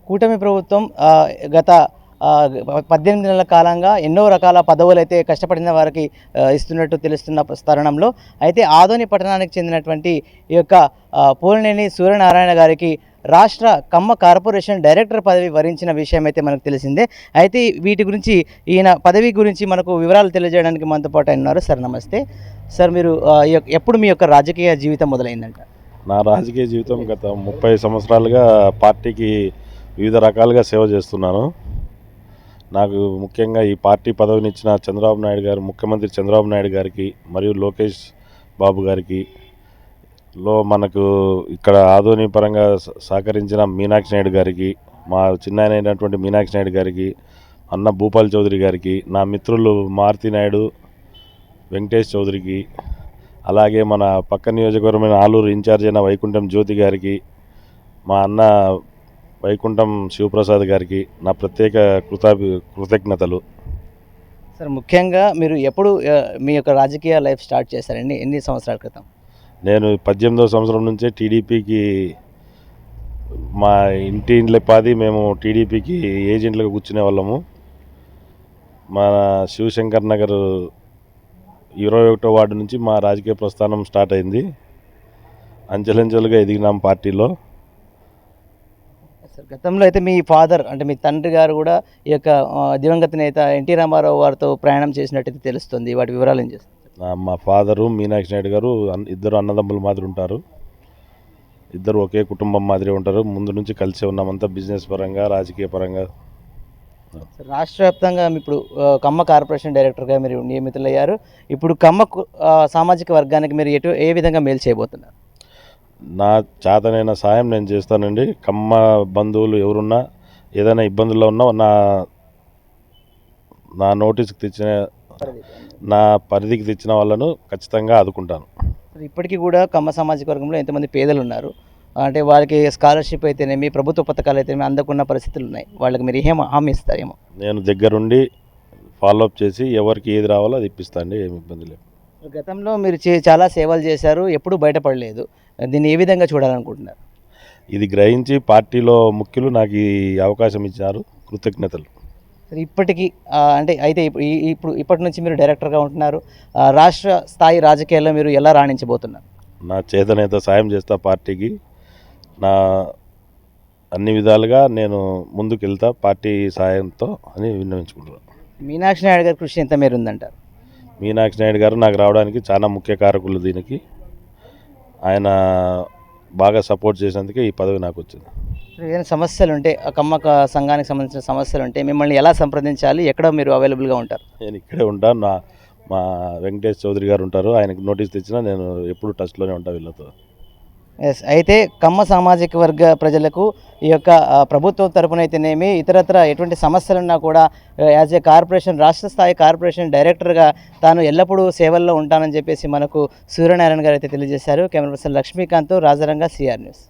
కూటమి ప్రభుత్వం గత 18 నెలల కాలంగా ఎన్నో రకాల పదవులైతే కష్టపడిన వారికి ఇస్తున్నట్టు తెలుస్తున్న తరుణంలో అయితే ఆదోని పట్టణానికి చెందినటువంటి ఈ యొక్క పోలినేని సూర్యనారాయణ గారికి రాష్ట్ర కమ్మ కార్పొరేషన్ డైరెక్టర్ పదవి వరించిన విషయం అయితే మనకు తెలిసిందే. అయితే వీటి గురించి ఈయన పదవి గురించి మనకు వివరాలు తెలియజేయడానికి మనతో పాటు ఆయన ఉన్నారు. సార్ నమస్తే. సార్ మీరు ఎప్పుడు మీ యొక్క రాజకీయ జీవితం మొదలైందంట? నా రాజకీయ జీవితం గత 30 సంవత్సరాలుగా పార్టీకి వివిధ రకాలుగా సేవ చేస్తున్నాను. నాకు ముఖ్యంగా ఈ పార్టీ పదవినిచ్చిన చంద్రబాబు నాయుడు గారు, ముఖ్యమంత్రి చంద్రబాబు నాయుడు గారికి మరియు లోకేష్ బాబు గారికి మనకు ఇక్కడ ఆదోని పరంగా సహకరించిన మీనాక్షి నాయుడు గారికి, మా చిన్నాయన అయినటువంటి మీనాక్షి నాయుడు గారికి, అన్న భూపాల్ చౌదరి గారికి, నా మిత్రులు మారుతి నాయుడు, వెంకటేష్ చౌదరికి, అలాగే మన పక్క నియోజకవర్గమైన ఆలూరు ఇన్ఛార్జ్ అయిన వైకుంఠం జ్యోతి గారికి, మా అన్న వైకుంఠం శివప్రసాద్ గారికి నా ప్రత్యేక కృతజ్ఞతలు. సార్ ముఖ్యంగా మీరు ఎప్పుడు మీ యొక్క రాజకీయ లైఫ్ స్టార్ట్ చేశారండి? ఎన్ని సంవత్సరాల క్రితం? నేను 18వ సంవత్సరం నుంచే టీడీపీకి, మా ఇంటి ఇండ్లపాది మేము టీడీపీకి ఏజెంట్లుగా కూర్చునే వాళ్ళము. మన శివశంకర్ నగర్ 21వ వార్డు నుంచి మా రాజకీయ ప్రస్థానం స్టార్ట్ అయింది. అంచెలంచెలుగా ఎదిగినాం పార్టీలో. సార్ గతంలో అయితే మీ ఫాదర్ అంటే మీ తండ్రి గారు కూడా ఈ యొక్క దివంగత నేత ఎన్టీ రామారావు వారితో ప్రయాణం చేసినట్టయితే తెలుస్తుంది. వాటి వివరాలు ఏం చేస్తారు? మా ఫాదరు మీనాక్షి నాయుడు గారు ఇద్దరు అన్నదమ్ముల మాదిరి ఉంటారు. ఇద్దరు ఒకే కుటుంబం మాదిరి ఉంటారు. ముందు నుంచి కలిసే ఉన్నామంతా, బిజినెస్ పరంగా, రాజకీయ పరంగా. రాష్ట్ర వ్యాప్తంగా ఇప్పుడు కమ్మ కార్పొరేషన్ డైరెక్టర్గా మీరు నియమితులయ్యారు. ఇప్పుడు కమ్మ సామాజిక వర్గానికి మీరు ఏ విధంగా మేలు చేయబోతున్నారు? నా చేతనైన సాయం నేను చేస్తానండి. కమ్మ బంధువులు ఎవరున్నా ఏదైనా ఇబ్బందుల్లో ఉన్నా నా నోటీస్కి తెచ్చిన, నా పరిధికి తెచ్చిన వాళ్ళను ఖచ్చితంగా ఆదుకుంటాను. ఇప్పటికీ కూడా కమ్మ సామాజిక వర్గంలో ఎంతమంది పేదలు ఉన్నారు, అంటే వారికి స్కాలర్షిప్ అయితేనేమి, ప్రభుత్వ పథకాలు అయితేనేమి అందకున్న పరిస్థితులు ఉన్నాయి. వాళ్ళకి మీరు ఏమో హామీ ఇస్తారేమో? నేను దగ్గరుండి ఫాలోఅప్ చేసి ఎవరికి ఏది రావాలో అది ఇప్పిస్తాండి. ఏమి ఇబ్బంది లేదు. గతంలో మీరు చాలా సేవలు చేశారు, ఎప్పుడూ బయటపడలేదు. దీన్ని ఏ విధంగా చూడాలనుకుంటున్నారు? ఇది గ్రహించి పార్టీలో ముఖ్యులు నాకు ఈ అవకాశం ఇచ్చినారు. కృతజ్ఞతలు. ఇప్పటికీ అంటే అయితే ఇప్పటి నుంచి మీరు డైరెక్టర్గా ఉంటున్నారు. రాష్ట్ర స్థాయి రాజకీయాల్లో మీరు ఎలా రాణించబోతున్నారు? నా చేతనైతే సాయం చేస్తా పార్టీకి. నా అన్ని విధాలుగా నేను ముందుకు వెళ్తా పార్టీ సాయంతో అని విన్నవించుకుంటున్నాను. మీనాక్షి నాయుడు గారి కృషి ఎంత మేర ఉందంటారు? మీనాక్షి నాయుడు గారు నాకు రావడానికి చాలా ముఖ్య కారకులు. దీనికి ఆయన బాగా సపోర్ట్ చేసేందుకే ఈ పదవి నాకు వచ్చింది. ఏదైనా సమస్యలు ఉంటే, కమ్మ సంఘానికి సంబంధించిన సమస్యలు ఉంటే మిమ్మల్ని ఎలా సంప్రదించాలి? ఎక్కడ మీరు అవైలబుల్గా ఉంటారు? నేను ఇక్కడే ఉంటాను. మా వెంకటేష్ చౌదరి గారు ఉంటారు. ఆయనకు నోటీస్ తెచ్చినా నేను ఎప్పుడు టచ్లోనే ఉంటాను వీళ్ళతో. ఎస్. అయితే కమ్మ సామాజిక వర్గ ప్రజలకు ఈ యొక్క ప్రభుత్వం తరపున అయితేనేమి, ఇతరత్ర ఎటువంటి సమస్యలున్నా కూడా యాజ్ ఏ కార్పొరేషన్, రాష్ట్ర స్థాయి కార్పొరేషన్ డైరెక్టర్గా తాను ఎల్లప్పుడూ సేవల్లో ఉంటానని చెప్పేసి మనకు సూర్యనారాయణ గారు అయితే తెలియజేశారు. Camera person Lakshmikanth, Rajaranga, CR news.